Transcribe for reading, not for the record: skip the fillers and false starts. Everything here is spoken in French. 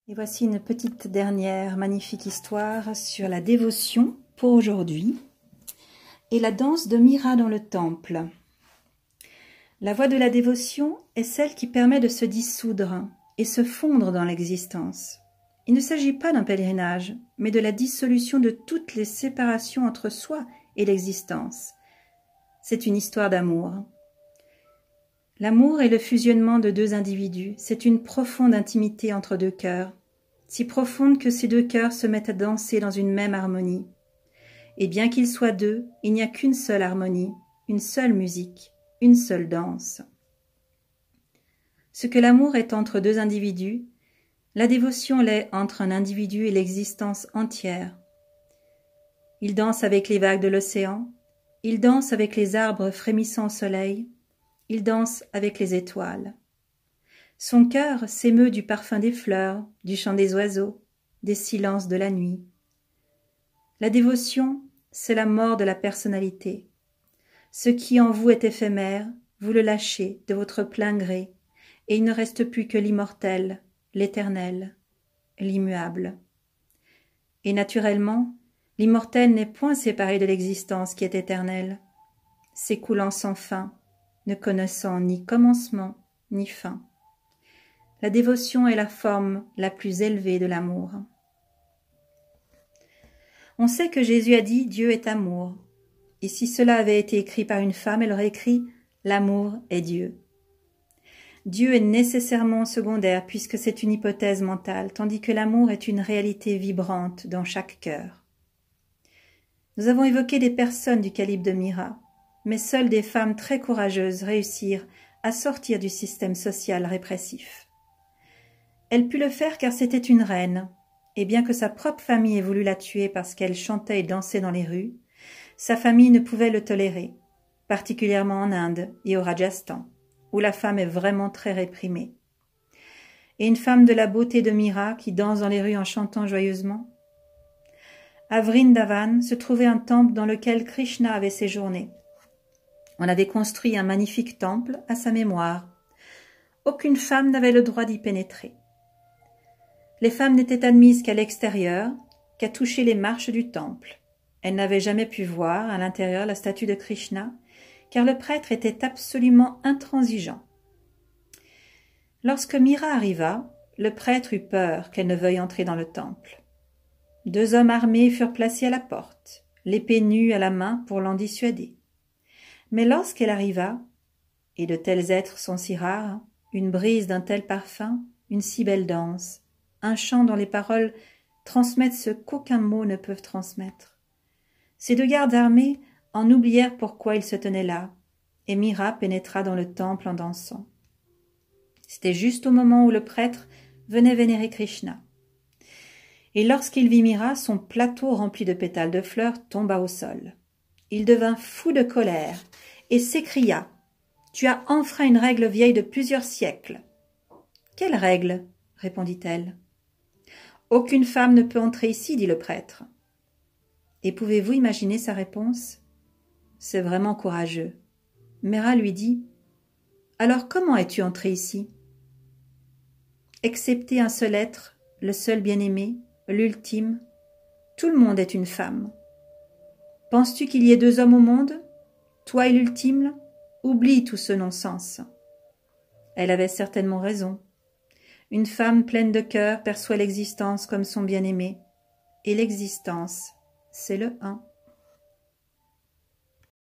Et voici une petite dernière magnifique histoire sur la dévotion pour aujourd'hui et la danse de Mira dans le temple. La voie de la dévotion est celle qui permet de se dissoudre et se fondre dans l'existence. Il ne s'agit pas d'un pèlerinage, mais de la dissolution de toutes les séparations entre soi et l'existence. C'est une histoire d'amour. L'amour est le fusionnement de deux individus, c'est une profonde intimité entre deux cœurs, si profonde que ces deux cœurs se mettent à danser dans une même harmonie. Et bien qu'ils soient deux, il n'y a qu'une seule harmonie, une seule musique, une seule danse. Ce que l'amour est entre deux individus, la dévotion l'est entre un individu et l'existence entière. Il danse avec les vagues de l'océan, il danse avec les arbres frémissant au soleil, il danse avec les étoiles. Son cœur s'émeut du parfum des fleurs, du chant des oiseaux, des silences de la nuit. La dévotion, c'est la mort de la personnalité. Ce qui en vous est éphémère, vous le lâchez de votre plein gré, et il ne reste plus que l'immortel, l'éternel, l'immuable. Et naturellement, l'immortel n'est point séparé de l'existence qui est éternelle, s'écoulant sans fin, ne connaissant ni commencement ni fin. La dévotion est la forme la plus élevée de l'amour. On sait que Jésus a dit « Dieu est amour ». Et si cela avait été écrit par une femme, elle aurait écrit « L'amour est Dieu ». Dieu est nécessairement secondaire puisque c'est une hypothèse mentale, tandis que l'amour est une réalité vibrante dans chaque cœur. Nous avons évoqué des personnes du calibre de Mira, mais seules des femmes très courageuses réussirent à sortir du système social répressif. Elle put le faire car c'était une reine, et bien que sa propre famille ait voulu la tuer parce qu'elle chantait et dansait dans les rues, sa famille ne pouvait le tolérer, particulièrement en Inde et au Rajasthan, où la femme est vraiment très réprimée. Et une femme de la beauté de Mira qui danse dans les rues en chantant joyeusement. À Vrindavan se trouvait un temple dans lequel Krishna avait séjourné. On avait construit un magnifique temple à sa mémoire. Aucune femme n'avait le droit d'y pénétrer. Les femmes n'étaient admises qu'à l'extérieur, qu'à toucher les marches du temple. Elles n'avaient jamais pu voir à l'intérieur la statue de Krishna, car le prêtre était absolument intransigeant. Lorsque Mira arriva, le prêtre eut peur qu'elle ne veuille entrer dans le temple. 2 hommes armés furent placés à la porte, l'épée nue à la main pour l'en dissuader. Mais lorsqu'elle arriva, et de tels êtres sont si rares, une brise d'un tel parfum, une si belle danse, un chant dont les paroles transmettent ce qu'aucun mot ne peut transmettre. Ces 2 gardes armés en oublièrent pourquoi ils se tenaient là, et Mira pénétra dans le temple en dansant. C'était juste au moment où le prêtre venait vénérer Krishna. Et lorsqu'il vit Mira, son plateau rempli de pétales de fleurs tomba au sol. Il devint fou de colère et s'écria « Tu as enfreint une règle vieille de plusieurs siècles. »« Quelle règle ?» répondit-elle. « Aucune femme ne peut entrer ici, dit le prêtre. » Et pouvez-vous imaginer sa réponse? C'est vraiment courageux. Mira lui dit « Alors comment es-tu entrée ici ?» Excepté un seul être, le seul bien-aimé, l'ultime, tout le monde est une femme. Penses-tu qu'il y ait 2 hommes au monde? Toi et l'ultime? Oublie tout ce non-sens. Elle avait certainement raison. Une femme pleine de cœur perçoit l'existence comme son bien-aimé, et l'existence, c'est le un.